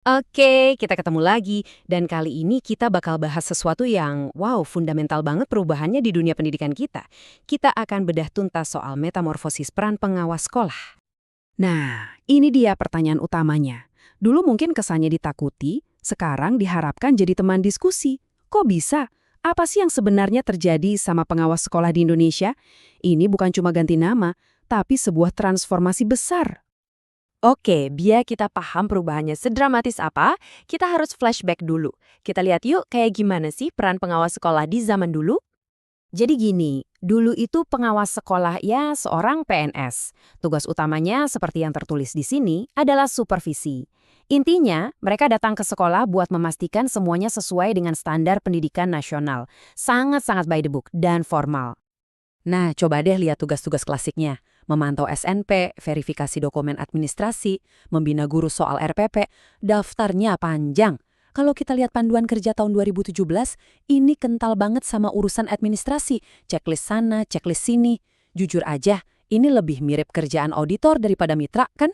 Oke, kita ketemu lagi. Dan kali ini kita bakal bahas sesuatu yang, wow, fundamental banget perubahannya di dunia pendidikan kita. Kita akan bedah tuntas soal metamorfosis peran pengawas sekolah. Nah, ini dia pertanyaan utamanya. Dulu mungkin kesannya ditakuti, sekarang diharapkan jadi teman diskusi. Kok bisa? Apa sih yang sebenarnya terjadi sama pengawas sekolah di Indonesia? Ini bukan cuma ganti nama, tapi sebuah transformasi besar. Oke, biar kita paham perubahannya sedramatis apa, kita harus flashback dulu. Kita lihat yuk kayak gimana sih peran pengawas sekolah di zaman dulu? Jadi gini, dulu itu pengawas sekolah ya seorang PNS. Tugas utamanya seperti yang tertulis di sini adalah supervisi. Intinya, mereka datang ke sekolah buat memastikan semuanya sesuai dengan standar pendidikan nasional. Sangat-sangat by the book dan formal. Nah, coba deh lihat tugas-tugas klasiknya. Memantau SNP, verifikasi dokumen administrasi, membina guru soal RPP, daftarnya panjang. Kalau kita lihat panduan kerja tahun 2017, ini kental banget sama urusan administrasi. Checklist sana, checklist sini. Jujur aja, ini lebih mirip kerjaan auditor daripada mitra, kan?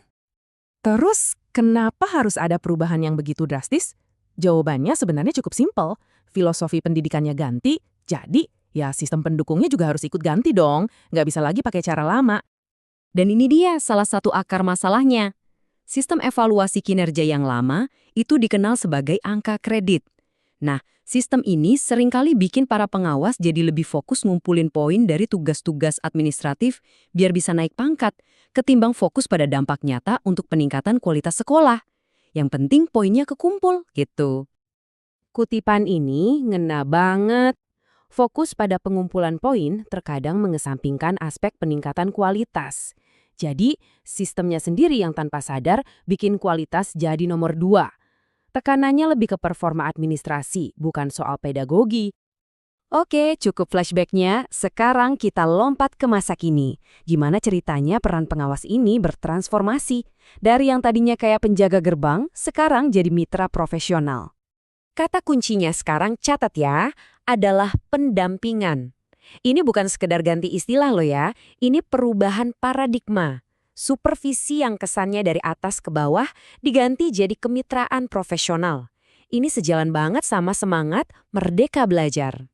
Terus, kenapa harus ada perubahan yang begitu drastis? Jawabannya sebenarnya cukup simpel. Filosofi pendidikannya ganti, jadi ya sistem pendukungnya juga harus ikut ganti dong. Nggak bisa lagi pakai cara lama. Dan ini dia salah satu akar masalahnya. Sistem evaluasi kinerja yang lama itu dikenal sebagai angka kredit. Nah, sistem ini seringkali bikin para pengawas jadi lebih fokus ngumpulin poin dari tugas-tugas administratif biar bisa naik pangkat, ketimbang fokus pada dampak nyata untuk peningkatan kualitas sekolah. Yang penting poinnya kekumpul, gitu. Kutipan ini ngena banget. Fokus pada pengumpulan poin terkadang mengesampingkan aspek peningkatan kualitas. Jadi, sistemnya sendiri yang tanpa sadar bikin kualitas jadi nomor 2. Tekanannya lebih ke performa administrasi, bukan soal pedagogi. Oke, cukup flashbacknya. Sekarang kita lompat ke masa kini. Gimana ceritanya peran pengawas ini bertransformasi? Dari yang tadinya kayak penjaga gerbang, sekarang jadi mitra profesional. Kata kuncinya sekarang, catat ya, adalah pendampingan. Ini bukan sekedar ganti istilah loh ya, ini perubahan paradigma. Supervisi yang kesannya dari atas ke bawah diganti jadi kemitraan profesional. Ini sejalan banget sama semangat Merdeka Belajar.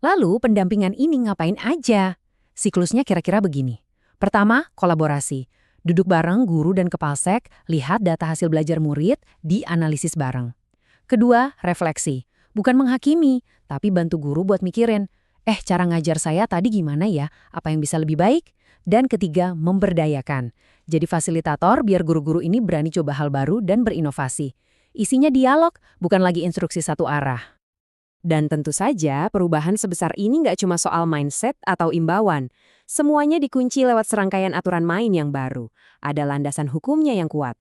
Lalu pendampingan ini ngapain aja? Siklusnya kira-kira begini. Pertama, kolaborasi. Duduk bareng guru dan kepalsek, lihat data hasil belajar murid, dianalisis bareng. Kedua, refleksi. Bukan menghakimi, tapi bantu guru buat mikirin, cara ngajar saya tadi gimana ya? Apa yang bisa lebih baik? Dan ketiga, memberdayakan. Jadi fasilitator biar guru-guru ini berani coba hal baru dan berinovasi. Isinya dialog, bukan lagi instruksi satu arah. Dan tentu saja perubahan sebesar ini nggak cuma soal mindset atau imbauan. Semuanya dikunci lewat serangkaian aturan main yang baru. Ada landasan hukumnya yang kuat.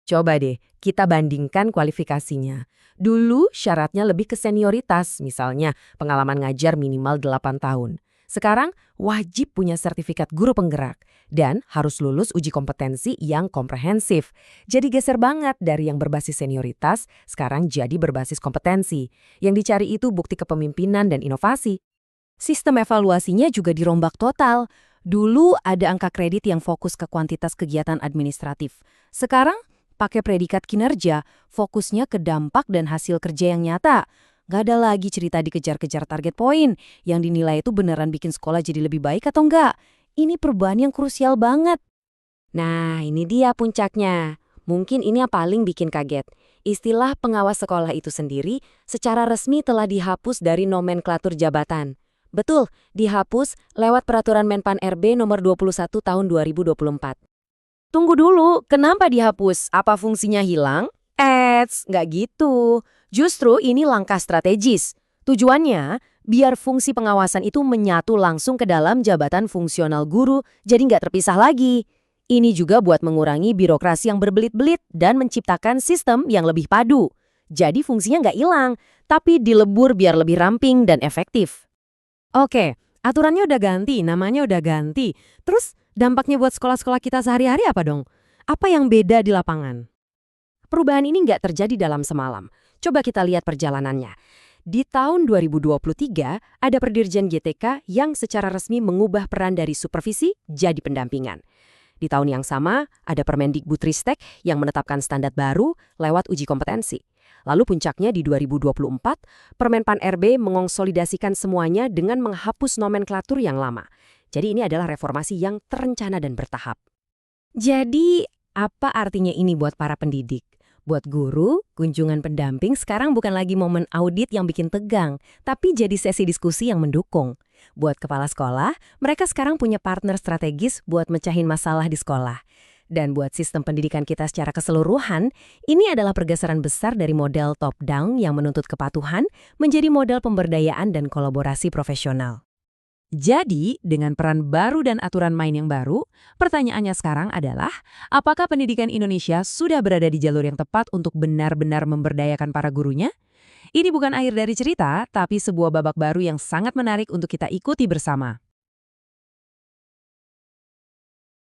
Coba deh, kita bandingkan kualifikasinya. Dulu syaratnya lebih ke senioritas, misalnya pengalaman ngajar minimal 8 tahun. Sekarang wajib punya sertifikat guru penggerak dan harus lulus uji kompetensi yang komprehensif. Jadi geser banget dari yang berbasis senioritas, sekarang jadi berbasis kompetensi. Yang dicari itu bukti kepemimpinan dan inovasi. Sistem evaluasinya juga dirombak total. Dulu ada angka kredit yang fokus ke kuantitas kegiatan administratif. Sekarang pakai predikat kinerja, fokusnya ke dampak dan hasil kerja yang nyata. Gak ada lagi cerita dikejar-kejar target poin, yang dinilai itu beneran bikin sekolah jadi lebih baik atau enggak. Ini perubahan yang krusial banget. Nah, ini dia puncaknya. Mungkin ini yang paling bikin kaget. Istilah pengawas sekolah itu sendiri secara resmi telah dihapus dari nomenklatur jabatan. Betul, dihapus lewat peraturan Menpan RB nomor 21 tahun 2024. Tunggu dulu, kenapa dihapus? Apa fungsinya hilang? Nggak gitu. Justru ini langkah strategis. Tujuannya, biar fungsi pengawasan itu menyatu langsung ke dalam jabatan fungsional guru, jadi nggak terpisah lagi. Ini juga buat mengurangi birokrasi yang berbelit-belit dan menciptakan sistem yang lebih padu. Jadi fungsinya nggak hilang, tapi dilebur biar lebih ramping dan efektif. Oke, aturannya udah ganti, namanya udah ganti. Terus dampaknya buat sekolah-sekolah kita sehari-hari apa dong? Apa yang beda di lapangan? Perubahan ini nggak terjadi dalam semalam. Coba kita lihat perjalanannya. Di tahun 2023, ada Perdirjen GTK yang secara resmi mengubah peran dari supervisi jadi pendampingan. Di tahun yang sama, ada Permendikbudristek yang menetapkan standar baru lewat uji kompetensi. Lalu puncaknya di 2024, Permenpan RB mengonsolidasikan semuanya dengan menghapus nomenklatur yang lama. Jadi ini adalah reformasi yang terencana dan bertahap. Jadi, apa artinya ini buat para pendidik? Buat guru, kunjungan pendamping sekarang bukan lagi momen audit yang bikin tegang, tapi jadi sesi diskusi yang mendukung. Buat kepala sekolah, mereka sekarang punya partner strategis buat mecahin masalah di sekolah. Dan buat sistem pendidikan kita secara keseluruhan, ini adalah pergeseran besar dari model top-down yang menuntut kepatuhan menjadi model pemberdayaan dan kolaborasi profesional. Jadi, dengan peran baru dan aturan main yang baru, pertanyaannya sekarang adalah, apakah pendidikan Indonesia sudah berada di jalur yang tepat untuk benar-benar memberdayakan para gurunya? Ini bukan akhir dari cerita, tapi sebuah babak baru yang sangat menarik untuk kita ikuti bersama.